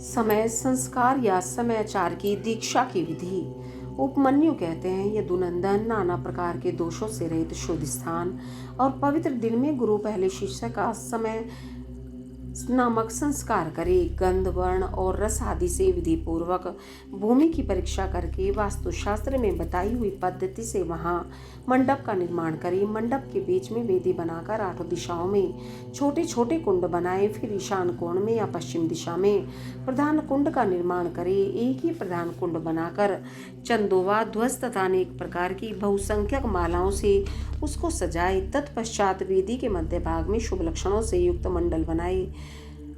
समय संस्कार या समयाचार की दीक्षा की विधि। उपमन्यु कहते हैं, यदुनंदन, नाना प्रकार के दोषों से रहित शुद्ध स्थान और पवित्र दिन में गुरु पहले शिष्य का समय नामक संस्कार करे। गंध, वर्ण और रस आदि से विधि पूर्वक भूमि की परीक्षा करके वास्तुशास्त्र में बताई हुई पद्धति से वहां मंडप का निर्माण करे। मंडप के बीच में वेदी बनाकर 8 दिशाओं में छोटे छोटे कुंड बनाए। फिर ईशान कोण में या पश्चिम दिशा में प्रधान कुंड का निर्माण करे। एक ही प्रधान कुंड बनाकर चंदोवा, ध्वज तथा अनेक प्रकार की बहुसंख्यक मालाओं से उसको सजाए। तत्पश्चात वेदी के मध्य भाग में शुभ लक्षणों से युक्त मंडल बनाए।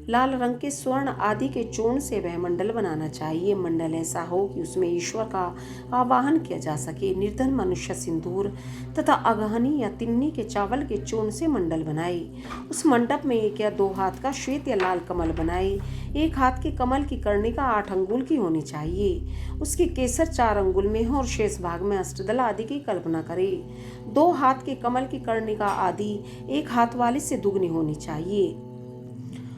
लाल रंग के स्वर्ण आदि के चूर्ण से वह मंडल बनाना चाहिए। मंडल ऐसा हो कि उसमें ईश्वर का आवाहन किया जा सके। निर्धन मनुष्य सिंदूर तथा अगहनी या तिन्नी के चावल के चूर्ण से मंडल बनाए। उस मंडप में 1 या 2 हाथ का श्वेत या लाल कमल बनाए। 1 हाथ के कमल की कर्णिका 8 अंगुल की होनी चाहिए। उसकी केसर 4 अंगुल में हो और शेष भाग में अष्टदल आदि की कल्पना करे। 2 हाथ के कमल की कर्णिका आदि 1 हाथ वाले से दुगनी होनी चाहिए।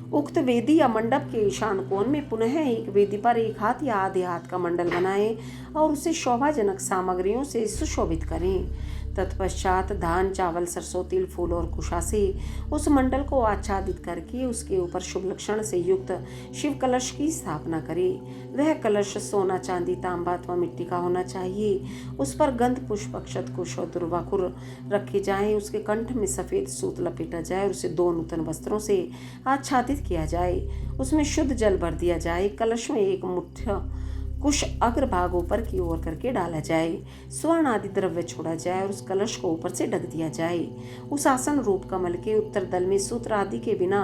उक्त वेदी या मंडप के ईशान कोण में पुनः एक वेदी पर 1 हाथ या आधे हाथ का मंडल बनाएं और उसे शोभाजनक सामग्रियों से सुशोभित करें। तत्पश्चात धान, चावल, सरसों, तिल, फूल और कुशा से उस मंडल को आच्छादित करके उसके ऊपर शुभ लक्षण से युक्त शिव कलश की स्थापना करें। वह कलश सोना, चांदी, तांबा अथवा मिट्टी का होना चाहिए। उस पर गंध, पुष्प, अक्षत, कुश और दुर्वाकुर रखे जाएं। उसके कंठ में सफेद सूत लपेटा जाए और उसे 2 नूतन वस्त्रों से आच्छादित किया जाए। उसमें शुद्ध जल भर दिया जाए। कलश में 1 मुठ्ठी कुश अग्रभाग ऊपर की ओर करके डाला जाए। स्वर्ण आदि द्रव्य छोड़ा जाए और उस कलश को ऊपर से ढक दिया जाए। उस आसन रूप कमल के उत्तर दल में सूत्र आदि के बिना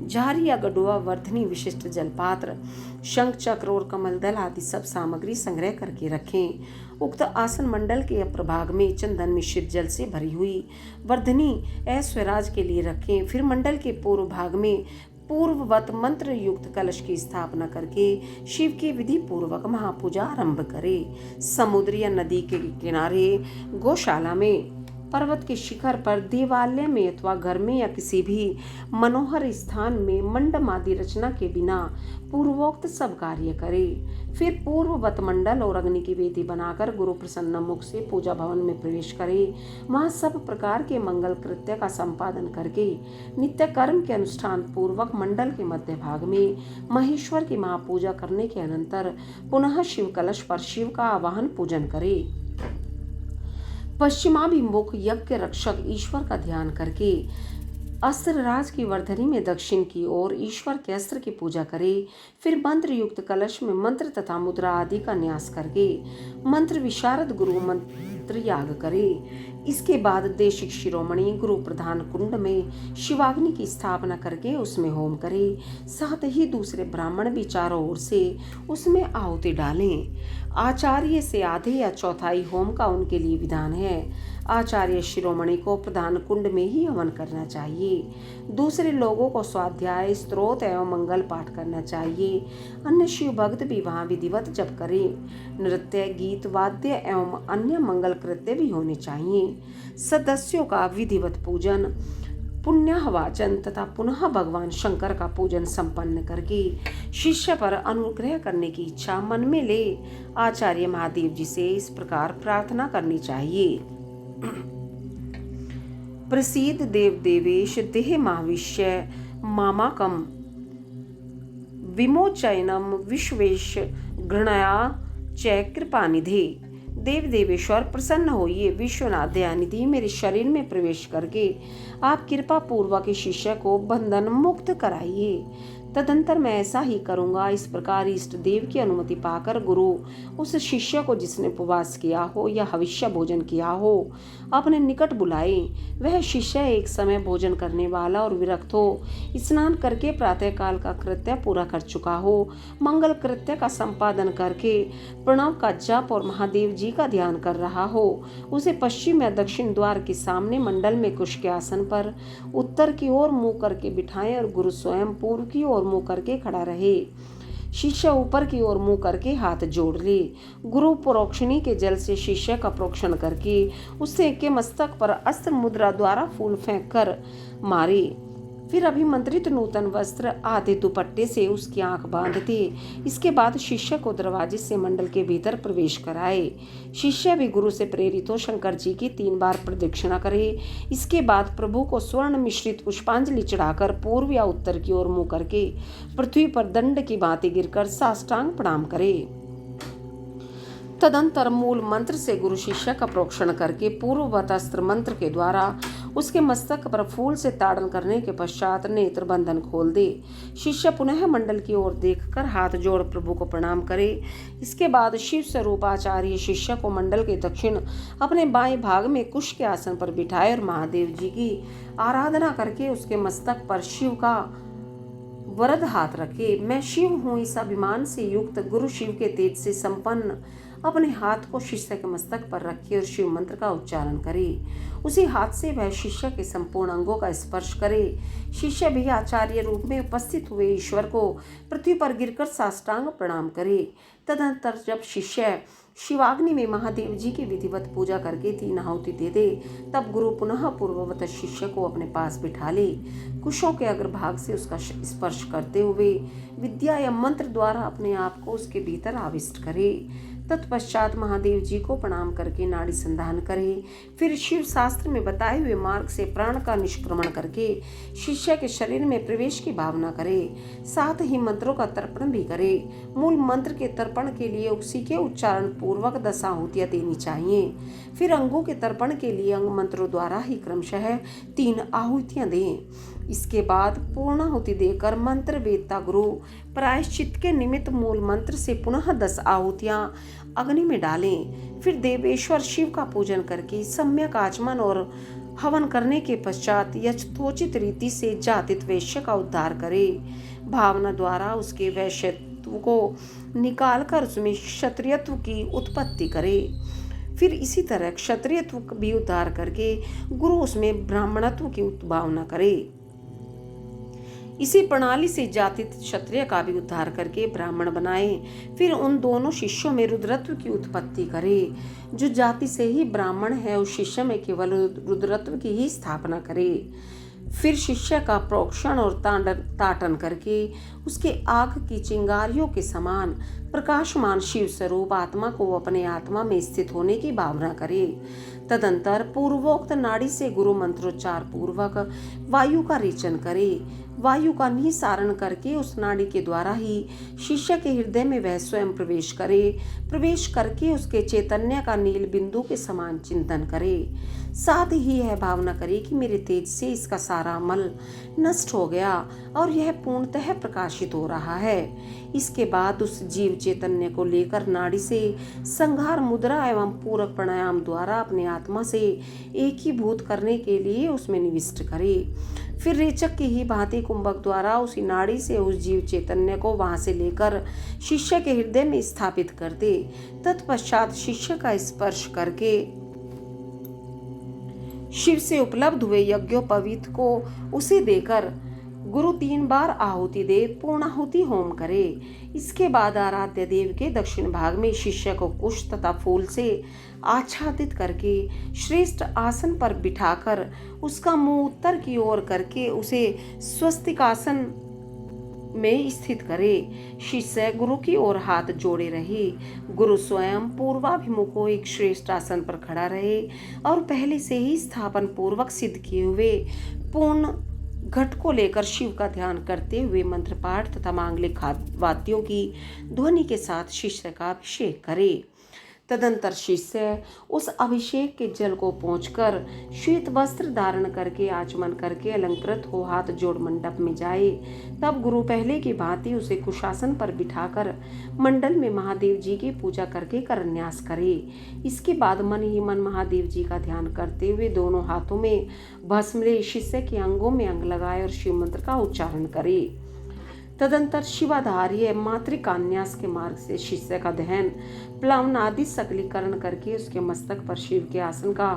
झारी या गडुआ, वर्धनी, विशिष्ट जलपात्र, शंख, चक्र और कमल दल आदि सब सामग्री संग्रह करके रखें। उक्त आसन मंडल के अप्रभाग में चंदन मिश्रित जल से भरी हुई वर्धनी ऐश्वर्याज के लिए रखें। फिर मंडल के पूर्व भाग में पूर्ववत मंत्र युक्त कलश की स्थापना करके शिव की विधि पूर्वक महापूजा आरंभ करें। समुद्र या नदी के किनारे, गौशाला में, पर्वत के शिखर पर, देवालय में अथवा घर में या किसी भी मनोहर स्थान में मंडप आदि रचना के बिना पूर्वोक्त सब कार्य करे। फिर पूर्ववत मंडल और अग्नि की वेदी बनाकर गुरु प्रसन्न मुख से पूजा भवन में प्रवेश करे। वहां सब प्रकार के मंगल कृत्य का संपादन करके नित्य कर्म के अनुष्ठान पूर्वक मंडल के मध्य भाग में महेश्वर की महापूजा करने के अनंतर पुनः शिव कलश पर शिव का आवाहन पूजन करे। पश्चिमाभिमुख यज्ञ रक्षक ईश्वर का ध्यान करके अस्त्रराज की वर्धनी में दक्षिण की ओर ईश्वर के अस्त्र की पूजा करे। फिर मंत्र युक्त कलश में मंत्र तथा मुद्रा आदि का न्यास करके मंत्र विशारद गुरु मंत्र याग करे। इसके बाद देशिक शिरोमणि गुरु प्रधान कुंड में शिवाग्नि की स्थापना करके उसमें होम करे। साथ ही दूसरे ब्राह्मण भी चारों ओर से उसमें आहुति डालें। आचार्य से आधे या चौथाई होम का उनके लिए विधान है। आचार्य शिरोमणि को प्रधान कुंड में ही हवन करना चाहिए। दूसरे लोगों को स्वाध्याय, स्तोत्र एवं मंगल पाठ करना चाहिए। अन्य शिव भक्त भी वहां विधिवत जप करें। नृत्य, गीत, वाद्य एवं अन्य मंगल कृत्य भी होने चाहिए। सदस्यों का विधिवत पूजन, पुण्यवाचन तथा पुनः भगवान शंकर का पूजन संपन्न करके शिष्य पर अनुग्रह करने की इच्छा मन में ले आचार्य महादेव जी से इस प्रकार प्रार्थना करनी चाहिए। प्रसीद देव देवेश देह महाविश्य मामाकम विमोचनम विश्वेश घृणया च कृपानिधे। देव देवेश्वर प्रसन्न होइए, विश्वनाथ दयानिधि मेरे शरीर में प्रवेश करके आप कृपा पूर्वक शिष्य को बंधन मुक्त कराइए। तदंतर मैं ऐसा ही करूंगा। इस प्रकार इष्ट देव की अनुमति पाकर गुरु उस शिष्य को जिसने उपवास किया हो या हविष्य भोजन किया हो अपने निकट बुलाए। वह शिष्य एक समय भोजन करने वाला और विरक्त हो, स्नान करके प्रातःकाल का कृत्य पूरा कर चुका हो, मंगल कृत्य का संपादन करके प्रणव का जप और महादेव जी का ध्यान कर रहा हो, उसे पश्चिम या दक्षिण द्वार के सामने मंडल में कुश के आसन पर उत्तर की ओर मुंह करके बिठाएं और गुरु स्वयं पूर्व की ओर मुंह करके खड़ा रहे। शिष्य ऊपर की ओर मुंह करके हाथ जोड़ ले। गुरु प्रोक्षणी के जल से शिष्य का प्रोक्षण करके उससे के मस्तक पर अस्त्र मुद्रा द्वारा फूल फेंक कर मारे। फिर अभिमंत्रित नूतन वस्त्र आधे दुपट्टे से उसकी आंख बांध दे। इसके बाद शिष्य को दरवाजे से मंडल के भीतर प्रवेश कराए। शिष्य भी गुरु से प्रेरित हो शंकर जी की 3 बार प्रदक्षिणा करे। इसके बाद प्रभु को स्वर्ण मिश्रित पुष्पांजलि चढ़ाकर पूर्व या उत्तर की ओर मुंह करके पृथ्वी पर दंड की भांति गिरकर साष्टांग प्रणाम करे। तदंतर मूल मंत्र से गुरु शिष्य का प्रोक्षण करके पूर्ववत अस्त्र मंत्र के द्वारा उसके मस्तक पर फूल से ताड़न करने के पश्चात नेत्र बंधन खोल दे। शिष्य पुनः मंडल की ओर देखकर हाथ जोड़ प्रभु को प्रणाम करे। इसके बाद शिव स्वरूप आचार्य शिष्य को मंडल के दक्षिण अपने बाएं भाग में कुश के आसन पर बिठाए और महादेव जी की आराधना करके उसके मस्तक पर शिव का वरद हाथ रखे। मैं शिव हूँ इस अभिमान से युक्त गुरु शिव के तेज से संपन्न अपने हाथ को शिष्य के मस्तक पर रखे और शिव मंत्र का उच्चारण करे। उसी हाथ से वह शिष्य के संपूर्ण अंगों का स्पर्श करे। शिष्य भी आचार्य रूप में उपस्थित हुए ईश्वर को पृथ्वी पर गिरकर साष्टांग प्रणाम करे। तदनंतर जब शिष्य शिवाग्नि में महादेव जी की विधिवत पूजा करके 3 आहुति दे दे, तब गुरु पुनः पूर्ववत शिष्य को अपने पास बिठा ले। कुशों के अग्रभाग से उसका स्पर्श करते हुए विद्या या मंत्र द्वारा अपने आप को उसके भीतर आविष्ट करे। तत्पश्चात महादेव जी को प्रणाम करके नाड़ी संधान करे। फिर शिव शास्त्र में बताए हुए मार्ग से प्राण का निष्क्रमण करके शिष्य के शरीर में प्रवेश की भावना करे। साथ ही मंत्रों का तर्पण भी करे। मूल मंत्र के तर्पण के लिए उसी के उच्चारण पूर्वक 10 आहुतियां देनी चाहिए। फिर अंगों के तर्पण के लिए अंग मंत्रों द्वारा ही क्रमशः 3 आहुतियां दें। इसके बाद पूर्णाहुति देकर मंत्र वेदता गुरु प्रायश्चित के निमित्त मूल मंत्र से पुनः 10 आहुतियां अग्नि में डालें। फिर देवेश्वर शिव का पूजन करके सम्यक आचमन और हवन करने के पश्चात यथोचित रीति से जातित वैश्य का उद्धार करे। भावना द्वारा उसके वैश्यत्व को निकालकर उसमें क्षत्रियत्व की उत्पत्ति करे। फिर इसी तरह क्षत्रियत्व भी उद्धार करके गुरु उसमें ब्राह्मणत्व की भावना करे। इसी प्रणाली से जातित क्षत्रिय का भी उद्धार करके ब्राह्मण बनाए। फिर उन दोनों शिष्यों में रुद्रत्व की उत्पत्ति करे। जो जाति से ही ब्राह्मण है उस शिष्य में केवल रुद्रत्व की ही स्थापना करे। फिर शिष्य का प्रोक्षण और ताटन करके उसके आग की चिंगारियों के समान प्रकाशमान शिव स्वरूप आत्मा को अपने आत्मा में स्थित होने की भावना करे। तदंतर पूर्वोक्त नाड़ी से गुरु मंत्रोच्चार पूर्वक वायु का रेचन करे। वायु का निसारण करके उस नाड़ी के द्वारा ही शिष्य के हृदय में वह स्वयं प्रवेश करे। प्रवेश करके उसके चैतन्य का नील बिंदु के समान चिंतन करे। साथ ही यह भावना करे कि मेरे तेज से इसका सारा मल नष्ट हो गया और यह पूर्णतः प्रकाशित हो रहा है। इसके बाद उस जीव चैतन्य को लेकर नाड़ी से संहार मुद्रा एवं पूरक प्राणायाम द्वारा अपने आत्मा से एकीभूत करने के लिए उसमें निविष्ट करे। फिर रेचक की ही भांति कुंभक द्वारा उसी नाड़ी से उस जीव चैतन्य को वहां से लेकर शिष्य के हृदय में स्थापित कर दे। तत्पश्चात शिष्य का स्पर्श करके शिव से उपलब्ध हुए यज्ञोपवीत को उसे देकर गुरु 3 बार आहुति दे पूर्णाहुति होम करे। इसके बाद आराध्य देव के दक्षिण भाग में शिष्य को कुश तथा फूल से आच्छादित करके श्रेष्ठ आसन पर बिठाकर उसका मुंह उत्तर की ओर करके उसे स्वस्तिकासन में स्थित करे। शिष्य गुरु की ओर हाथ जोड़े रहे। गुरु स्वयं पूर्वाभिमुख हो एक श्रेष्ठ आसन पर खड़ा रहे और पहले से ही स्थापन पूर्वक सिद्ध किए हुए पूर्ण घट को लेकर शिव का ध्यान करते हुए मंत्र पाठ तथा मांगलिक वाद्यों की ध्वनि के साथ शिष्य का अभिषेक करे। तदंतर शिष्य उस अभिषेक के जल को पहुंचकर श्वेत वस्त्र धारण करके आचमन करके अलंकृत हो हाथ जोड़ मंडप में जाए। तब गुरु पहले की भांति उसे कुशासन पर बिठाकर मंडल में महादेव जी की पूजा करके करन्यास करे। इसके बाद मन ही मन महादेव जी का ध्यान करते हुए दोनों हाथों में भस्म ले शिष्य के अंगों में अंग लगाए और शिव मंत्र का उच्चारण करे। तदंतर शिवाधार्य मातृकान्यास के मार्ग से शिष्य का दहन प्लवन आदि सकलीकरण करके उसके मस्तक पर शिव के आसन का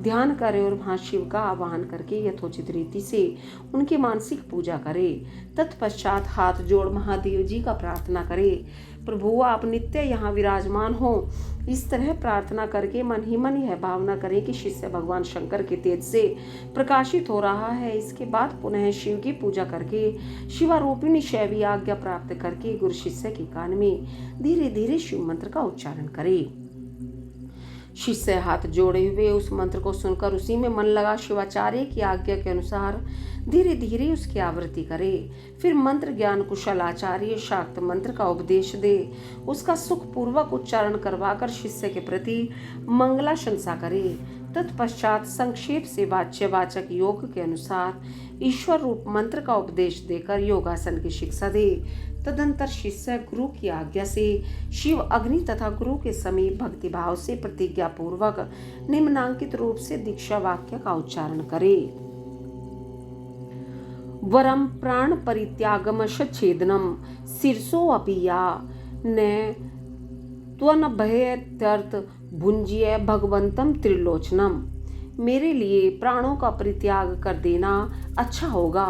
ध्यान करे और वहां शिव का आवाहन करके यथोचित रीति से उनकी मानसिक पूजा करे। तत्पश्चात हाथ जोड़ महादेव जी का प्रार्थना करे। प्रभु आप नित्य यहाँ विराजमान हो। इस तरह प्रार्थना करके मन ही मन यह भावना करें कि शिष्य भगवान शंकर के तेज से प्रकाशित हो रहा है। इसके बाद पुनः शिव की पूजा करके शिवारूपिणी शैवी आज्ञा प्राप्त करके गुरु शिष्य के कान में धीरे धीरे शिव मंत्र का उच्चारण करे। शिष्य हाथ जोड़े हुए उस मंत्र को सुनकर उसी में मन लगा शिवाचार्य की आज्ञा के अनुसार धीरे धीरे उसकी आवृत्ति करे। फिर मंत्र ज्ञान कुशल आचार्य शाक्त मंत्र का उपदेश दे, उसका सुखपूर्वक उच्चारण करवाकर शिष्य के प्रति मंगलाशंसा करे। तत्पश्चात संक्षेप से वाच्यवाचक योग के अनुसार ईश्वर रूप मंत्र का उपदेश देकर योगासन की शिक्षा दे। तदंतर शिष्य गुरु की आज्ञा से शिव अग्नि तथा गुरु के समीप भक्तिभाव से प्रतिज्ञा पूर्वक निम्नांकित रूप से दीक्षा वाक्य का उच्चारण करे। वरम प्राण परित्यागमश छेदनम शीर्षो अपि या न त्वनभयत्यर्थ भुंजीय भगवंतम त्रिलोचनम। मेरे लिए प्राणों का परित्याग कर देना अच्छा होगा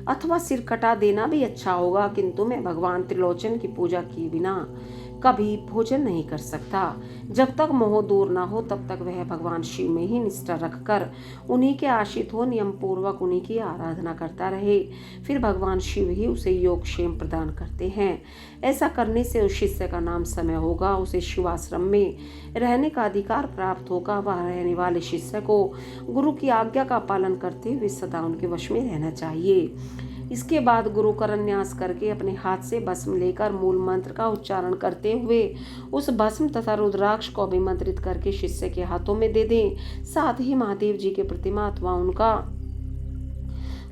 अथवा सिर कटा देना भी अच्छा होगा, किंतु मैं भगवान त्रिलोचन की पूजा किए बिना कभी भोजन नहीं कर सकता। जब तक मोह दूर न हो तब तक वह भगवान शिव में ही निष्ठा रखकर उन्हीं के आश्रित हो नियम पूर्वक उन्हीं की आराधना करता रहे। फिर भगवान शिव ही उसे योगक्षेम प्रदान करते हैं। ऐसा करने से उस शिष्य का नाम समय होगा, उसे शिवाश्रम में रहने का अधिकार प्राप्त होगा। वह रहने वाले शिष्य को गुरु की आज्ञा का पालन करते हुए सदा उनके वश में रहना चाहिए। इसके बाद गुरु करन्यास करके अपने हाथ से भस्म लेकर मूल मंत्र का उच्चारण करते हुए उस भस्म तथा रुद्राक्ष को अभिमंत्रित करके शिष्य के हाथों में दे दें। साथ ही महादेव जी के प्रतिमा अथवा उनका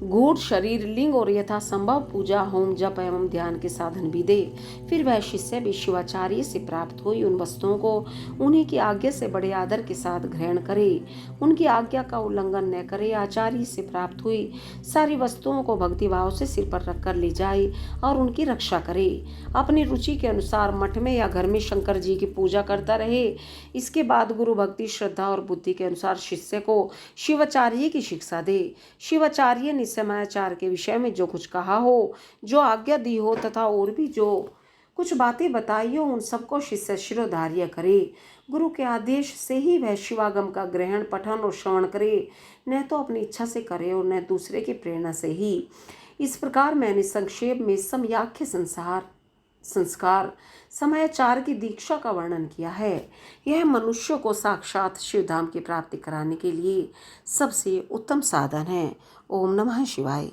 गूढ़ शरीर लिंग और यथासंभव पूजा होम जप एवं ध्यान के साधन भी दे। फिर वह शिष्य भी शिवाचार्य से प्राप्त हुई उन वस्तुओं को उन्हीं की आज्ञा से बड़े आदर के साथ ग्रहण करे, उनकी आज्ञा का उल्लंघन न करे। आचार्य से प्राप्त हुई सारी वस्तुओं को भक्तिभाव से सिर पर रखकर ले जाए और उनकी रक्षा करे। अपनी रुचि के अनुसार मठ में या घर में शंकर जी की पूजा करता रहे। इसके बाद गुरु भक्ति श्रद्धा और बुद्धि के अनुसार शिष्य को शिवाचार्य की शिक्षा दे। शिवाचार्य ने समयाचार के विषय में जो कुछ कहा हो, जो आज्ञा दी हो तथा और भी जो कुछ बातें बताई हो, उन सबको शिष्य शिरोधार्य करे। गुरु के आदेश से ही वह शिवागम का ग्रहण पठन और श्रवण करे, न तो अपनी इच्छा से करे और न दूसरे की प्रेरणा से ही। इस प्रकार मैंने संक्षेप में समयाख्य संस्कार समयाचार की दीक्षा का वर्णन किया है। यह मनुष्य को साक्षात शिवधाम की प्राप्ति कराने के लिए सबसे उत्तम साधन है। ओम नमः शिवाय।